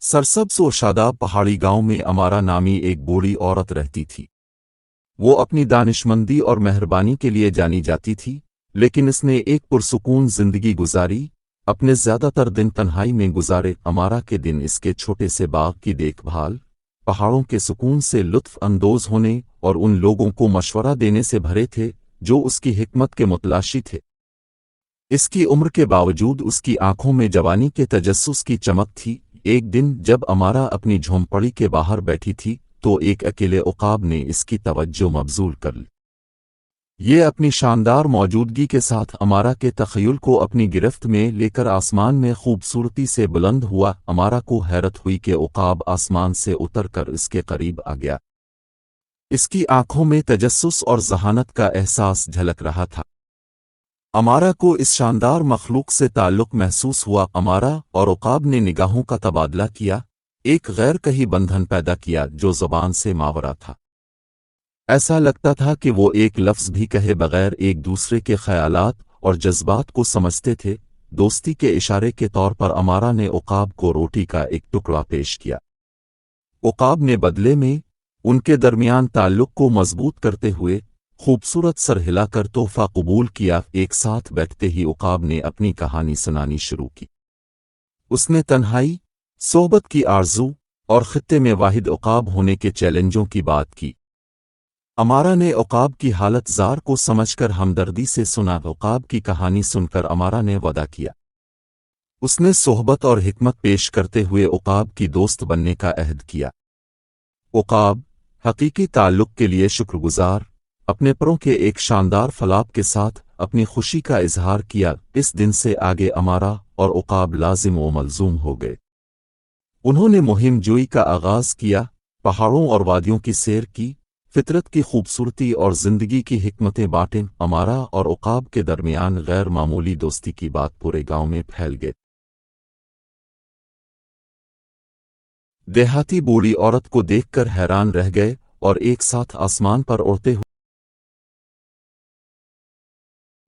सरसब्ज और शादाब पहाड़ी गांव में अमारा नामी एक बूढ़ी औरत रहती थी। वो अपनी दानिशमंदी और मेहरबानी के लिए जानी जाती थी, लेकिन इसने एक पुरसुकून जिंदगी गुजारी। अपने ज्यादातर दिन तन्हाई में गुजारे। अमारा के दिन इसके छोटे से बाग की देखभाल, पहाड़ों के सुकून से लुत्फ अंदोज होने और उन लोगों को मशवरा देने से भरे थे जो उसकी हिकमत के मुतलाशी थे। इसकी उम्र के बावजूद उसकी आंखों में जवानी के तजस्सुस की चमक थी। एक दिन जब अमारा अपनी झोंपड़ी के बाहर बैठी थी तो एक अकेले उकाब ने इसकी तवज्जो मबजूल कर ली। ये अपनी शानदार मौजूदगी के साथ अमारा के तख़य्युल को अपनी गिरफ्त में लेकर आसमान में खूबसूरती से बुलंद हुआ। अमारा को हैरत हुई कि उकाब आसमान से उतरकर इसके करीब आ गया। इसकी आंखों में तजस्सुस और ज़हानत का एहसास झलक रहा था। अमारा को इस शानदार मखलूक से ताल्लुक़ महसूस हुआ। अमारा और उकाब ने निगाहों का तबादला किया, एक गैर कही बंधन पैदा किया जो ज़बान से मावरा था। ऐसा लगता था कि वो एक लफ्ज़ भी कहे बगैर एक दूसरे के ख़यालात और जज्बात को समझते थे। दोस्ती के इशारे के तौर पर अमारा ने उकाब को रोटी का एक टुकड़ा पेश किया। उकाब ने बदले में उनके दरमियान ताल्लुक़ को मजबूत करते हुए खूबसूरत सर हिलाकर तोहफा कबूल किया। एक साथ बैठते ही उकाब ने अपनी कहानी सुनानी शुरू की। उसने तन्हाई, सोहबत की आरज़ू और खित्ते में वाहिद उकाब होने के चैलेंजों की बात की। अमारा ने उकाब की हालत ज़ार को समझकर हमदर्दी से सुना। उकाब की कहानी सुनकर अमारा ने वदा किया। उसने सोहबत और हिकमत पेश करते हुए उकाब की दोस्त बनने का अहद किया। उकाब हकीकी ताल्लुक़ के लिए शुक्रगुजार अपने परों के एक शानदार फलाप के साथ अपनी खुशी का इजहार किया। इस दिन से आगे अमारा और उकाब लाजिम व मलजूम हो गए। उन्होंने मुहिम जोई का आगाज़ किया, पहाड़ों और वादियों की सैर की, फितरत की खूबसूरती और ज़िंदगी की हिकमतें बांटें। अमारा और उकाब के दरमियान गैर मामूली दोस्ती की बात पूरे गांव में फैल गई। देहाती बूढ़ी औरत को देखकर हैरान रह गए और एक साथ आसमान पर उड़ते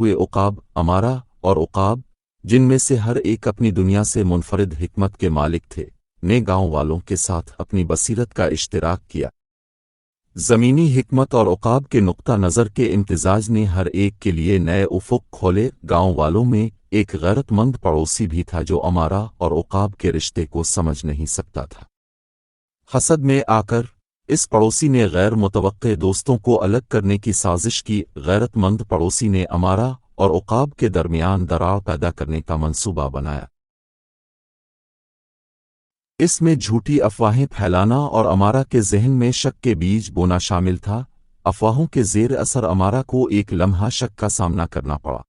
हुए उकाब, अमारा और उकाब, जिनमें से हर एक अपनी दुनिया से मुनफरिद हिकमत के मालिक थे, ने गांव वालों के साथ अपनी बसीरत का इश्तिराक किया। ज़मीनी हिकमत और उकाब के नुक्ता नज़र के इम्तिजाज ने हर एक के लिए नए उफ़ुक़ खोले। गांव वालों में एक गैरतमंद पड़ोसी भी था जो अमारा और उकाब के रिश्ते को समझ नहीं सकता था। हसद में आकर इस पड़ोसी ने गैर मुतवक्के दोस्तों को अलग करने की साजिश की। गैरतमंद पड़ोसी ने अमारा और उकाब के दरमियान दरार पैदा करने का मंसूबा बनाया। इसमें झूठी अफवाहें फैलाना और अमारा के ज़हन में शक के बीज बोना शामिल था। अफवाहों के ज़ेर असर अमारा को एक लम्हा शक का सामना करना पड़ा।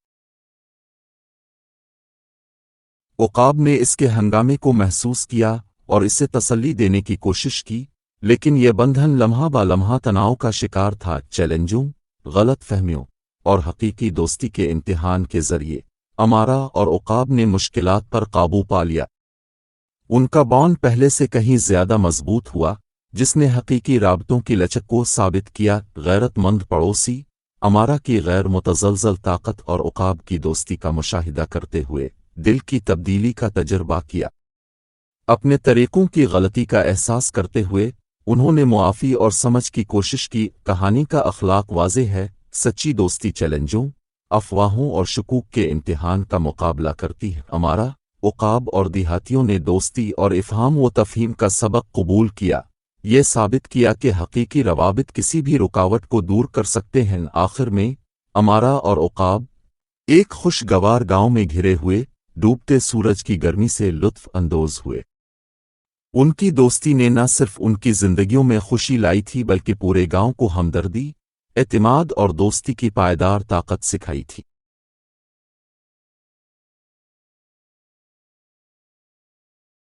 उकाब ने इसके हंगामे को महसूस किया और इसे तसल्ली देने की कोशिश की, लेकिन यह बंधन लम्हा बा लम्हा तनाव का शिकार था। चैलेंजों, गलत फहमियों और हकीकी दोस्ती के इम्तिहान के ज़रिए अमारा और उकाब ने मुश्किलात पर काबू पा लिया। उनका बॉन्ड पहले से कहीं ज्यादा मजबूत हुआ, जिसने हकीकी राबतों की लचक को साबित किया। गैरतमंद पड़ोसी अमारा की गैर मुतज़लज़ल ताकत और उकाब की दोस्ती का मुशाहिदा करते हुए दिल की तब्दीली का तजर्बा किया। अपने तरीक़ों की गलती का एहसास करते हुए उन्होंने मुआफ़ी और समझ की कोशिश की। कहानी का अखलाक वाज़ेह है, सच्ची दोस्ती चैलेंजों, अफवाहों और शकूक के इम्तिहान का मुकाबला करती है। अमारा, उकाब और देहातियों ने दोस्ती और इफ़हाम व तफ़हीम का सबक कबूल किया। ये साबित किया कि हकीकी रवाबित किसी भी रुकावट को दूर कर सकते हैं। आखिर में अमारा और उकाब एक खुशगवार गांव में घिरे हुए डूबते सूरज की गर्मी से लुत्फ़ अंदोज हुए। उनकी दोस्ती ने न सिर्फ उनकी जिंदगियों में खुशी लाई थी बल्कि पूरे गांव को हमदर्दी, एतमाद और दोस्ती की पायदार ताकत सिखाई थी।